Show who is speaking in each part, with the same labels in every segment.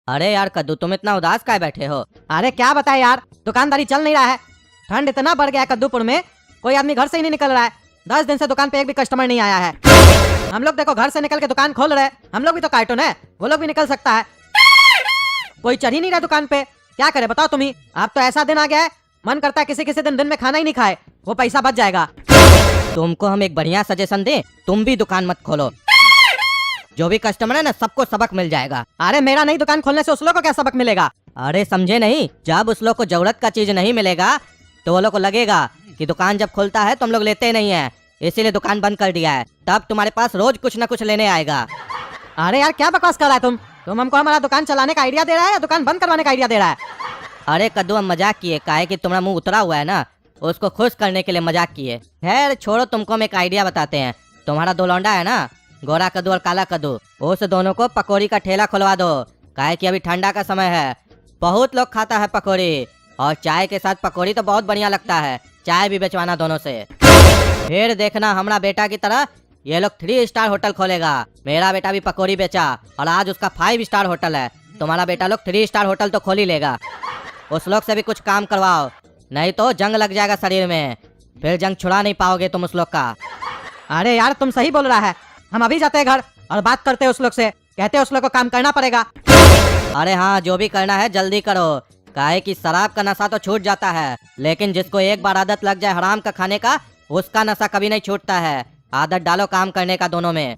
Speaker 1: अरे यार कद्दू, तुम इतना उदास काहे बैठे हो?
Speaker 2: अरे क्या बताए यार, दुकानदारी चल नहीं रहा है। ठंड इतना बढ़ गया है कद्दूपुर में, कोई आदमी घर से ही नहीं निकल रहा है। 10 दिन से दुकान पे एक भी कस्टमर नहीं आया है। हम लोग देखो घर से निकल के दुकान खोल रहे हैं, हम लोग भी तो कार्टून है, वो लोग भी निकल सकता है। कोई चढ़ ही नहीं रहा दुकान पे, क्या करे बताओ तुम ही। अब तो ऐसा दिन आ गया है, मन करता है किसी किसी दिन में खाना ही नहीं खाए, वो पैसा बच जाएगा।
Speaker 1: तुमको हम एक बढ़िया सजेशन दें, तुम भी दुकान मत खोलो। जो भी कस्टमर है ना, सबको सबक मिल जाएगा।
Speaker 2: अरे मेरा नहीं दुकान खोलने से उस लोग को क्या सबक मिलेगा?
Speaker 1: अरे समझे नहीं, जब उस लोग को जरूरत का चीज नहीं मिलेगा तो वो लोग को लगेगा कि दुकान जब खुलता है तो हम लोग लेते नहीं है, इसीलिए दुकान बंद कर दिया है। तब तुम्हारे पास रोज कुछ न कुछ लेने आएगा।
Speaker 2: अरे यार क्या बकवास कर रहा है तुम हमको हमारा दुकान चलाने का आइडिया दे रहा है या दुकान बंद करवाने का आइडिया दे रहा है?
Speaker 1: अरे कद्दू, हम मजाक किए, काहे कि तुम्हारा मुंह उतरा हुआ है ना, उसको खुश करने के लिए मजाक किए। खैर छोड़ो, तुमको हम एक आइडिया बताते हैं। तुम्हारा दो लौंडा है ना, गोरा कद्दू और काला कद्दू, उस दोनों को पकौड़ी का ठेला खुलवा दो। काहे कि अभी ठंडा का समय है, बहुत लोग खाता है पकौड़ी, और चाय के साथ पकौड़ी तो बहुत बढ़िया लगता है। चाय भी बेचवाना दोनों से। फिर देखना हमारा बेटा की तरह ये लोग 3 स्टार होटल खोलेगा। मेरा बेटा भी पकौड़ी बेचा और आज उसका 5 स्टार होटल है। तुम्हारा बेटा लोग 3 स्टार होटल तो खोल ही लेगा। उस लोग से भी कुछ काम करवाओ, नहीं तो जंग लग जाएगा शरीर में, फिर जंग छुड़ा नहीं पाओगे तुम उस लोग का।
Speaker 2: अरे यार तुम सही बोल रहा है, हम अभी जाते हैं घर और बात करते हैं उस लोग से, कहते हैं उस लोग को काम करना पड़ेगा।
Speaker 1: अरे हाँ, जो भी करना है जल्दी करो, काहे कि शराब का नशा तो छूट जाता है, लेकिन जिसको एक बार आदत लग जाए हराम का खाने का, उसका नशा कभी नहीं छूटता है। आदत डालो काम करने का दोनों में।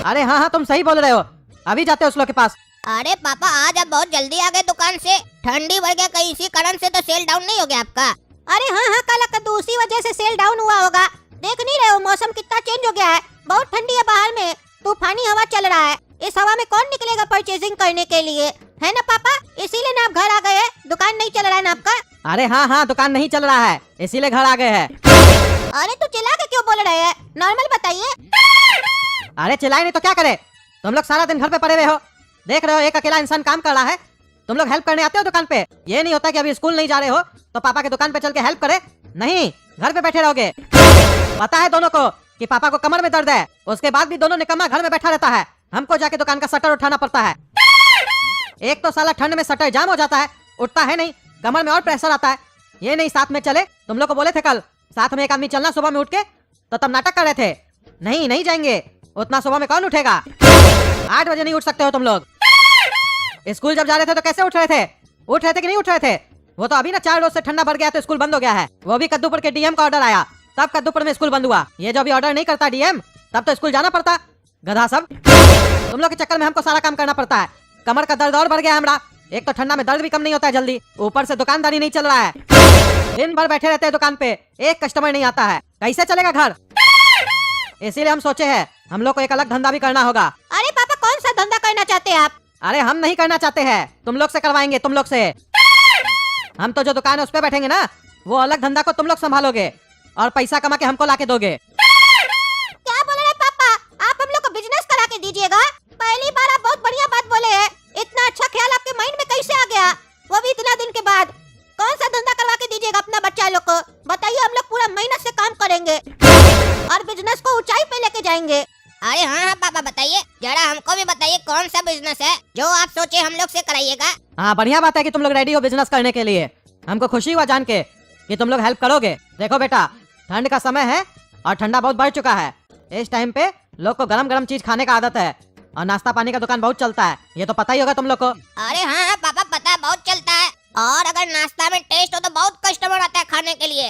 Speaker 2: अरे हाँ तुम सही बोल रहे हो, अभी जाते हैं उस लोग के पास।
Speaker 3: अरे पापा, आज आप बहुत जल्दी आ गए दुकान से। ठंडी बढ़ गया, कहीं इसी कारण से तो सेल डाउन नहीं हो गया आपका? अरे हाँ काला कद्दू, उसी वजह से सेल डाउन हुआ होगा। देख नहीं रहे हो मौसम कितना चेंज हो गया है, बहुत ठंडी है बाहर में, तूफानी हवा चल रहा है। इस हवा में कौन निकलेगा परचेजिंग करने के लिए, है ना पापा? इसीलिए ना आप घर आ गए हैं, दुकान नहीं चल रहा है ना आपका?
Speaker 2: अरे हाँ दुकान नहीं चल रहा है, इसीलिए घर आ गए हैं।
Speaker 3: अरे तो चिल्ला के क्यों बोल रहे हैं, नॉर्मल बताइए।
Speaker 2: अरे चिल्लाए नहीं तो क्या करे, तुम लोग सारा दिन घर पे पड़े हुए हो, देख रहे हो एक अकेला इंसान काम कर रहा है। तुम लोग हेल्प करने आते हो दुकान पे, ये नहीं होता कि अभी स्कूल नहीं जा रहे हो तो पापा के दुकान पे चल के हेल्प करे, नहीं घर पे बैठे रहोगे। पता है दोनों को कि पापा को कमर में दर्द है, उसके बाद भी दोनों निकम्मा घर में बैठा रहता है, हमको जाके दुकान का शटर उठाना पड़ता है। एक तो साला ठंड में शटर जाम हो जाता है, उठता है नहीं, कमर में और प्रेशर आता है। ये नहीं साथ में चले, तुम लोग को बोले थे कल साथ में एक आदमी चलना सुबह में उठ के, तो तब नाटक कर रहे थे नहीं जाएंगे, उतना सुबह में कौन उठेगा? 8 बजे नहीं उठ सकते हो तुम लोग। स्कूल जब जा रहे थे तो कैसे उठ रहे थे कि नहीं उठ रहे थे? वो तो अभी ना 4 रोज से ठंडा बढ़ गया तो स्कूल बंद हो गया है, वो भी कद्दूपुर के डीएम का ऑर्डर आया तब कद्दूपुर में स्कूल बंद हुआ। ये जो अभी ऑर्डर नहीं करता डीएम, तब तो स्कूल जाना पड़ता। गधा सब, तुम लोग के चक्कर में हमको सारा काम करना पड़ता है। कमर का दर्द और बढ़ गया है हमरा, एक तो ठंडा में दर्द भी कम नहीं होता है जल्दी, ऊपर से दुकानदारी नहीं चल रहा है, दिन भर बैठे रहते हैं दुकान पे, एक कस्टमर नहीं आता है, कैसे चलेगा घर? इसीलिए हम सोचे हैं हम लोग को एक अलग धंधा भी करना होगा।
Speaker 3: अरे पापा, कौन सा धंधा करना चाहते हैं आप?
Speaker 2: अरे हम नहीं करना चाहते हैं, तुम लोग से करवाएंगे, तुम लोग से। हम तो जो दुकान है उस पे बैठेंगे ना, वो अलग धंधा को तुम लोग संभालोगे और पैसा कमा के हमको लाके दोगे।
Speaker 3: क्या बोल रहे पापा, आप हम लोग को बिजनेस करा के दीजिएगा? पहली बार आप बहुत बढ़िया बात बोले हैं, इतना अच्छा ख्याल आपके माइंड में कैसे आ गया, वो भी इतना दिन के बाद? कौन सा धंधा करवा के दीजिएगा अपना बच्चा लोग को, बताइए, हम लोग पूरा मेहनत से काम करेंगे और बिजनेस को ऊंचाई पे लेके जाएंगे। अरे हाँ पापा बताइए, जरा हमको भी बताइए कौन सा बिजनेस है जो आप सोचे हम लोग से कराइएगा।
Speaker 2: हाँ बढ़िया बात है कि तुम लोग रेडी हो बिजनेस करने के लिए, हमको खुशी हुआ जान के कि तुम लोग हेल्प करोगे। देखो बेटा, ठंड का समय है और ठंडा बहुत बढ़ चुका है, इस टाइम पे लोग को गरम गरम चीज खाने का आदत है और नाश्ता पानी का दुकान बहुत चलता है, ये तो पता ही होगा तुम लोग को।
Speaker 3: अरे हाँ पापा पता है, बहुत चलता है, और अगर नाश्ता में टेस्ट हो तो बहुत कस्टमर आता है खाने के लिए।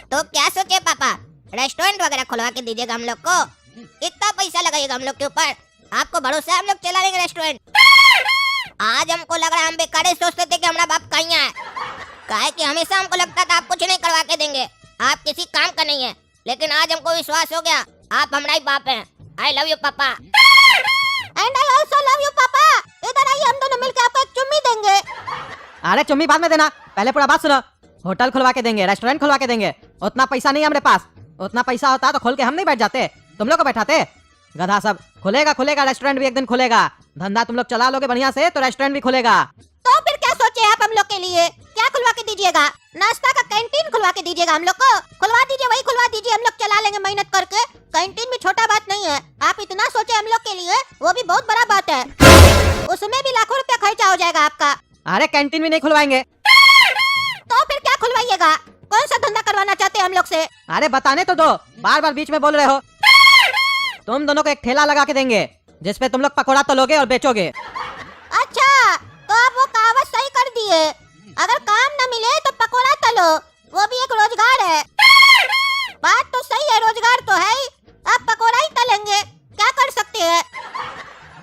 Speaker 3: तो क्या सोचे पापा, रेस्टोरेंट वगैरह खुलवा के दीजिएगा हम लोग को? कितना पैसा लगाइएगा हम लोग के ऊपर? आपको भरोसा है हम लोग चला लेंगे रेस्टोरेंट? आज हमको लग रहा है हम बेकार सोचते थे कि हमारा बाप कहीं है, काहे कि हमेशा हमको लगता था आप कुछ नहीं करवा के देंगे, आप किसी काम का नहीं है, लेकिन आज हमको विश्वास हो गया आप हमारा ही बाप हैं। आई लव यू पापा। And I also love you पापा। इधर आइए, हम दोनों मिलकर आपको एक चुम्मी देंगे।
Speaker 2: अरे चुम्मी बाद में देना, पहले पूरा बात सुनो। होटल खुलवा के देंगे, रेस्टोरेंट खुलवा के देंगे, उतना पैसा नहीं है हमारे पास, उतना पैसा होता तो खोल के हम नहीं बैठ जाते, तुम लोग को बैठाते। गधा सब, खुलेगा रेस्टोरेंट भी एक दिन खुलेगा, धंधा तुम लोग चला लोगे बढ़िया से तो रेस्टोरेंट भी खुलेगा।
Speaker 3: तो फिर क्या सोचे आप हम लोग के लिए, क्या खुलवा के दीजिएगा? नाश्ता का कैंटीन खुलवा के दीजिएगा हम लोग को? खुलवा दीजिए, वही खुलवा दीजिए, हम लोग चला लेंगे मेहनत करके। कैंटीन भी छोटा बात नहीं है, आप इतना सोचे हम लोग के लिए, वो भी बहुत बड़ा बात है, उसमें भी लाखों रुपया आपका।
Speaker 2: अरे कैंटीन भी नहीं खुलवाएंगे।
Speaker 3: तो फिर क्या खुलवाइएगा? कौन सा धंधा करवाना चाहते हैं हम लोग से?
Speaker 2: अरे बताने तो दो, बार बार बीच में बोल रहे हो। तुम दोनों को एक ठेला लगा के देंगे जिसपे तुम लोग पकौड़ा तलोगे और बेचोगे।
Speaker 3: अच्छा, तो आप वो कहावत सही कर दिए, अगर काम न मिले तो पकोड़ा तलो, वो भी एक रोजगार है। बात तो सही है, रोजगार तो है ही, आप पकोड़ा ही तलेंगे, क्या कर सकते हैं।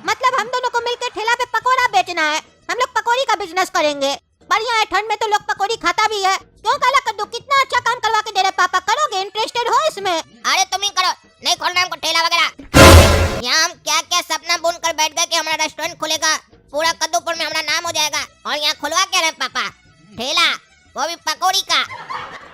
Speaker 3: मतलब हम दोनों को मिलकर ठेला पे पकोड़ा बेचना है, हम लोग पकौड़ी का बिजनेस करेंगे। बढ़िया है, ठंड में तो लोग पकौड़ी खाता भी है। क्यों काला कद्दू, कितना अच्छा काम करवा के दे रहे पापा, करोगे? इंटरेस्टेड हो इसमें? अरे तुम ही करो, नहीं खोलना हमको ठेला वगैरह। यहाँ हम क्या क्या सपना बुन कर बैठ गए कि हमारा रेस्टोरेंट खुलेगा, पूरा कद्दूपुर में हमारा नाम हो जाएगा, और यहाँ खुलवा क्या रहे पापा ठेला, वो भी पकौड़ी का।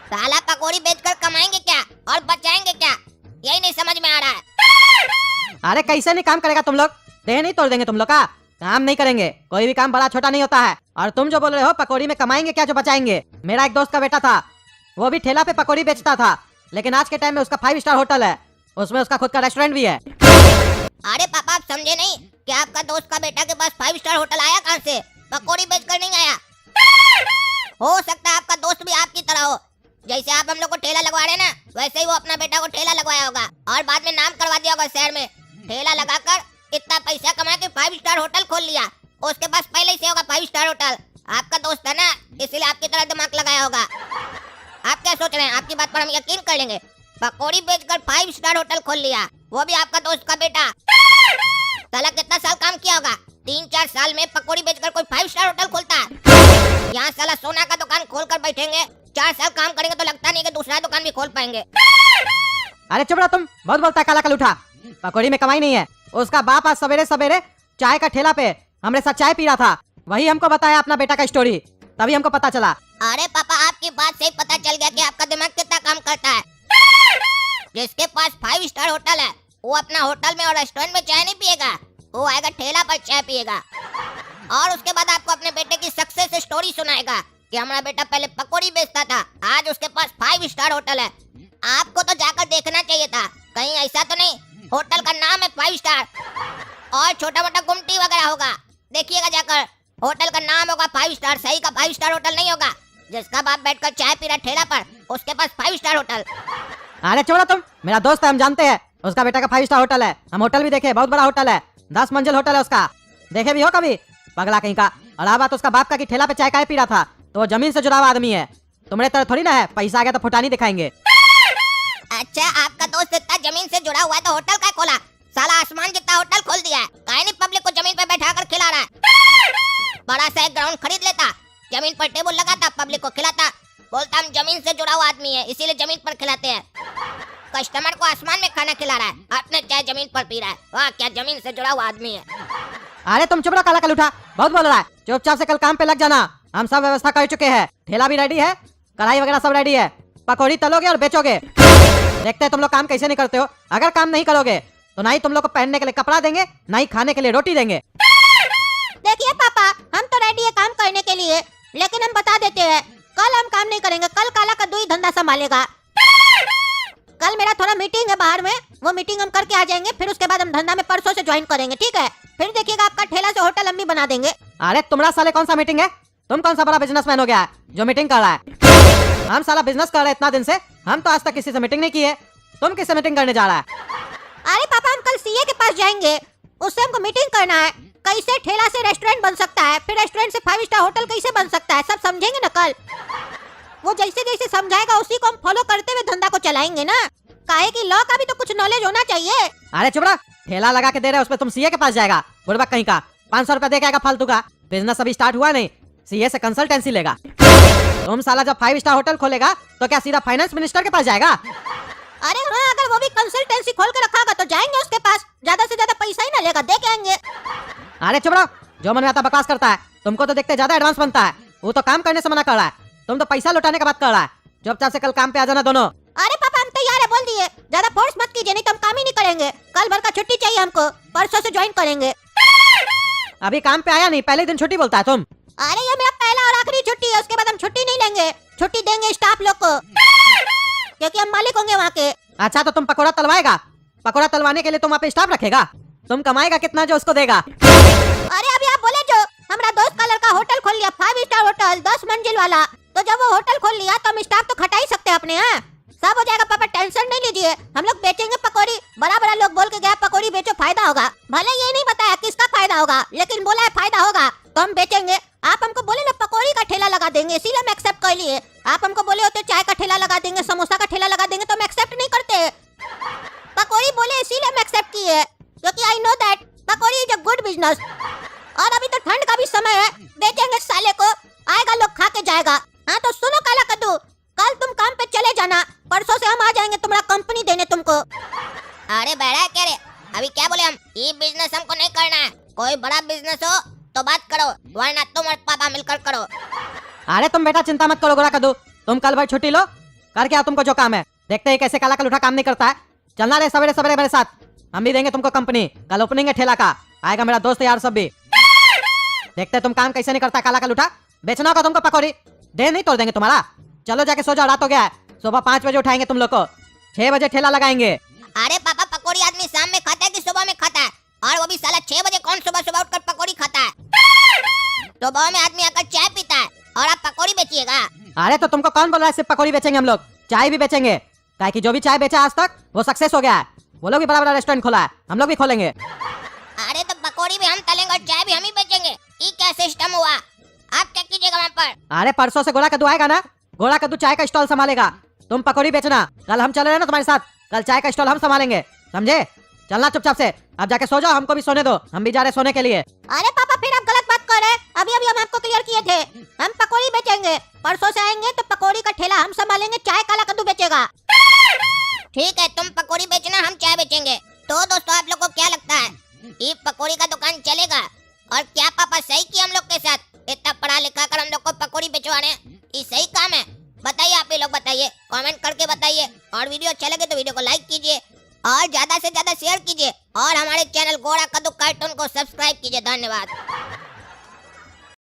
Speaker 3: साला पकौड़ी बेचकर कमाएंगे क्या और बचाएंगे क्या, यही नहीं समझ में आ रहा है।
Speaker 2: अरे कैसे नहीं काम करेगा तुम लोग, देह नहीं तोड़ देंगे तुम लोग का। काम नहीं करेंगे, कोई भी काम बड़ा छोटा नहीं होता है। और तुम जो बोल रहे हो पकौड़ी में कमाएंगे क्या जो बचाएंगे, मेरा एक दोस्त का बेटा था, वो भी ठेला पे पकौड़ी बेचता था, लेकिन आज के टाइम में उसका 5 स्टार होटल है, उसमें उसका खुद का रेस्टोरेंट भी है।
Speaker 3: अरे पापा आप समझे नहीं कि आपका दोस्त का बेटा के पास 5 स्टार होटल आया कहाँ से? पकौड़ी बेचकर नहीं आया। हो सकता है आपका दोस्त भी आपकी तरह हो, जैसे आप हम लोग को ठेला लगवा रहे ना, वैसे ही वो अपना बेटा को ठेला लगवाया होगा और बाद में नाम करवा दिया होगा शहर में। ठेला लगाकर इतना पैसा कमा के 5 स्टार होटल खोल लिया, उसके पास पहले से होगा 5 स्टार होटल। आपका दोस्त है ना, इसलिए आपकी तरह दिमाग लगाया होगा। आप क्या सोच रहे हैं, आपकी बात पर हम यकीन कर लेंगे। पकौड़ी बेचकर 5 स्टार होटल खोल लिया, वो भी आपका दोस्त का बेटा। साला कितना साल काम किया होगा, 3-4 साल में पकौड़ी बेचकर कोई 5 स्टार होटल खोलता है। यहाँ साला सोना का दुकान खोल कर बैठेंगे, 4 साल काम करेंगे तो लगता नहीं कि दूसरा दुकान भी खोल पाएंगे।
Speaker 2: अरे चुप रहो तुम, बहुत बोलता है काला कलूठा। पकौड़ी में कमाई नहीं है, उसका बाप आज सवेरे सवेरे चाय का ठेला पे हमरे साथ चाय पी रहा था, वही हमको बताया अपना बेटा का स्टोरी, तभी हमको पता चला।
Speaker 3: अरे पापा आपकी बात से ही पता चल गया कि आपका दिमाग कितना काम करता है। जिसके पास 5 स्टार होटल है वो अपना होटल में और रेस्टोरेंट में चाय नहीं पिएगा, वो आएगा ठेला पर चाय पिएगा, और उसके बाद आपको अपने बेटे की सक्सेस स्टोरी सुनाएगा कि हमारा बेटा पहले पकौड़ी बेचता था, आज उसके पास 5 स्टार होटल है। आपको तो जाकर देखना चाहिए था, कहीं ऐसा तो नहीं होटल का नाम है 5 स्टार और छोटा मोटा गुमटी वगैरह होगा, देखिएगा जाकर। होटल का नाम होगा 5 स्टार, सही का 5 स्टार होटल नहीं होगा। जिसका बाप बैठकर चाय पी रहा ठेला पर, उसके पास 5 स्टार होटल।
Speaker 2: अरे छोड़ो तुम, मेरा दोस्त है, हम जानते हैं उसका बेटा का 5 स्टार होटल है। हम होटल भी देखे, बहुत बड़ा होटल है, 10 मंजिल होटल है उसका, देखे भी हो कभी? पगला कहीं का। और आ बात उसका बाप का कि ठेला पे चाय पी रहा था, तो वो जमीन से जुड़ा हुआ आदमी है, तुम्हारे तरह थोड़ी ना है पैसा आ गया तो फुटानी दिखाएंगे।
Speaker 3: अच्छा आपका दोस्त इतना जमीन से जुड़ा हुआ है तो होटल का खोला, साला आसमान जितना होटल खोल दिया है, काहे नहीं पब्लिक को जमीन पे बैठा कर खिला रहा है। बड़ा सा एक ग्राउंड खरीद लेता, जमीन पर टेबल लगाता, पब्लिक को खिलाता, बोलता हम जमीन से जुड़ा हुआ आदमी है इसीलिए जमीन पर खिलाते हैं। कस्टमर को आसमान में खाना खिला रहा है, अपने चाय जमीन पर पी रहा है, वाह क्या जमीन से जुड़ा हुआ आदमी है।
Speaker 2: अरे तुम चुप रहो काला कलूठा, बहुत बोल रहा है। चुपचाप से कल काम पे लग जाना, हम सब व्यवस्था कर चुके हैं, ठेला भी रेडी है, कढ़ाई वगैरह सब रेडी है, पकौड़ी तलोगे और बेचोगे। देखते हैं तुम लोग काम कैसे नहीं करते हो। अगर काम नहीं करोगे तो ना ही तुम लोग को पहनने के लिए कपड़ा देंगे, ना ही खाने के लिए रोटी देंगे।
Speaker 3: देखिए पापा हम तो रेडी है काम करने के लिए, लेकिन हम बता देते हैं कल हम काम नहीं करेंगे, कल काला कद्दू ही धंधा संभालेगा। कल मेरा थोड़ा मीटिंग है बाहर में, वो मीटिंग हम करके आ जाएंगे, फिर उसके बाद हम धंधा में परसों से ज्वाइन करेंगे, ठीक है? फिर देखिएगा आपका ठेला से होटल हम भी बना देंगे।
Speaker 2: अरे तुम्हारा साले कौन सा मीटिंग है, तुम कौन सा बड़ा बिजनेसमैन हो गया है जो मीटिंग कर रहा है? हम साला बिजनेस कर रहे हैं इतना दिन से, हम तो आज तक किसी से मीटिंग नहीं की है, तुम किससे मीटिंग करने जा रहा है?
Speaker 3: अरे पापा हम कल सीए के पास जाएंगे, उससे हमको मीटिंग करना है, कैसे ठेला से रेस्टोरेंट बन सकता है, फिर रेस्टोरेंट से 5 स्टार होटल कैसे बन सकता है, सब समझेंगे ना कल। वो जैसे जैसे समझाएगा उसी को हम फॉलो करते हुए धंधा को चलाएंगे ना, काहे कि लॉ का भी तो कुछ नॉलेज होना चाहिए।
Speaker 2: अरे चुप रहा, ठेला लगा के दे रहे, उस पे तुम सीए के पास जाएगा, बुड़बक कहीं का, 500 रुपया दे के आएगा फालतू का। बिजनेस अभी स्टार्ट हुआ नहीं, सीए से कंसल्टेंसी लेगा। तुम साला जब 5 स्टार होटल खोलेगा तो क्या सीधा फाइनेंस मिनिस्टर के पास जाएगा?
Speaker 3: अरे हाँ अगर वो भी कंसल्टेंसी खोल के रखा होगा तो जाएंगे उसके पास, ज्यादा से ज्यादा पैसा ही ना लेगा, दे के आएंगे।
Speaker 2: अरे चुप रहो, जो मन में आता बकवास करता है, तुमको तो देखते ज्यादा एडवांस बनता है, वो तो काम करने से मना कर रहा है, तुम तो पैसा लौटाने का बात कर रहा है। चुपचाप से कल काम पे आ जाना दोनों।
Speaker 3: अरे पापा हम तैयार है, बोल दिए, ज्यादा फोर्स मत कीजिए नहीं तो हम काम ही नहीं करेंगे, कल भर का छुट्टी चाहिए हमको, परसों से ज्वाइन करेंगे।
Speaker 2: अभी काम पे आया नहीं, पहले दिन छुट्टी बोलता है तुम।
Speaker 3: अरे ये मेरा पहला और आखिरी छुट्टी है, उसके बाद हम छुट्टी नहीं लेंगे, छुट्टी देंगे स्टाफ लोग को, क्योंकि हम मालिक होंगे वहाँ के।
Speaker 2: अच्छा तो तुम पकौड़ा तलवाएगा, पकौड़ा तलवाने के लिए तुम वहाँ पे स्टाफ रखेगा, तुम कमाएगा कितना जो उसको देगा?
Speaker 3: अरे अभी आप बोले जो हमारा दोस्त का लड़का होटल वाला। तो जब वो होटल खोल लिया तो हम स्टाफ तो खटा ही सकते हैं अपने यहाँ। सब हो जाएगा पापा, टेंशन नहीं लीजिए। हम लोग बेचेंगे पकौड़ी। बड़ा बड़ा लोग बोल के गया पकौड़ी बेचो फायदा होगा। भले ये नहीं बताया किसका फायदा होगा, लेकिन बोला है फायदा होगा तो हम बेचेंगे। आप हमको बोले ना पकौड़ी का ठेला लगा देंगे, इसीलिए हम एक्सेप्ट कर लिए। आप हमको बोले होते चाय का ठेला लगा देंगे, समोसा का ठेला लगा देंगे, तो हम एक्सेप्ट नहीं करते। पकौड़ी बोले इसीलिए हम एक्सेप्ट किए, क्योंकि I know that pakodi is a good business. और अभी तो ठंड का भी समय है, बेचेंगे साले को, आएगा लोग खा के जाएगा। हाँ तो सुनो काला कद्दू, कल तुम काम पे चले जाना, परसों से हम आ जाएंगे तुम्हारा कंपनी देने तुमको। अरे बैठा क्या रे, अभी क्या बोले हम? ये बिजनेस हमको नहीं करना है। कोई बड़ा बिजनेस हो तो बात करो, वरना तुम और पापा मिलकर करो।
Speaker 2: अरे तुम बेटा चिंता मत करो गोरा कद्दू, तुम कल भाई छुट्टी लो, करके आओ तुमको जो काम है। देखते हैं कैसे काला कलूठा काम नहीं करता है। चलना रे सवेरे सवेरे मेरे साथ, हम भी देंगे तुमको कंपनी। कल ओपनिंग है ठेला का, आएगा मेरा दोस्त यार सब भी। देखते हैं तुम काम कैसे नहीं करता काला कलूठा। बेचना होगा तुमको पकौड़ी, दे नहीं तोड़ देंगे तुम्हारा। चलो जाके सो जाओ, रात हो गया है। सुबह 5 बजे उठाएंगे तुम लोग को, 6 बजे ठेला लगाएंगे।
Speaker 3: अरे पापा पकौड़ी आदमी शाम में खाता है कि सुबह में खाता है? और वो भी साला 6 बजे कौन सुबह सुबह उठकर पकौड़ी खाता है? सुबह में आदमी आकर चाय पीता है और आप पकौड़ी बेचिएगा?
Speaker 2: अरे तो तुमको कौन बोल रहा है सिर्फ पकौड़ी बेचेंगे हम लोग? चाय भी बेचेंगे, काहे कि जो भी चाय बेचा आज तक वो सक्सेस हो गया है। वो लोग भी बड़ा बड़ा रेस्टोरेंट खोला है, हम लोग भी खोलेंगे।
Speaker 3: अरे तो पकौड़ी भी हम तलेंगे और चाय भी हम ही बेचेंगे, ये क्या सिस्टम हुआ? आप क्या कीजिएगा वहाँ पर?
Speaker 2: अरे परसों से गोरा कद्दू आएगा ना, गोरा कद्दू चाय का स्टॉल संभालेगा, तुम पकौड़ी बेचना। कल हम चल रहे हैं ना तुम्हारे साथ, कल चाय का स्टॉल हम संभालेंगे, समझे? चलना चुपचाप से, अब जाके सो जाओ, हमको भी सोने दो, हम भी जा रहे सोने के लिए।
Speaker 3: अरे पापा फिर आप गलत बात कर रहे हैं। अभी अभी हम आपको क्लियर किए थे, हम पकौड़ी बेचेंगे। परसों से आएंगे तो पकौड़ी का ठेला हम संभालेंगे, चाय काला कद्दू बेचेगा। ठीक है, तुम पकौड़ी बेचना, हम चाय बेचेंगे। तो दोस्तों आप लोग को क्या लगता है, ये पकौड़ी का दुकान चलेगा? और क्या पापा सही किया हम लोग के साथ? इतना पढ़ा लिखा कर हम लोग को पकौड़ी बेचवा रहे हैं, ये सही काम है? बताइए, आप ही लोग बताइए, कमेंट करके बताइए। और वीडियो अच्छा लगे तो वीडियो को लाइक कीजिए और ज्यादा से ज्यादा शेयर कीजिए और हमारे चैनल गोरा कद्दू कार्टून को सब्सक्राइब कीजिए। धन्यवाद।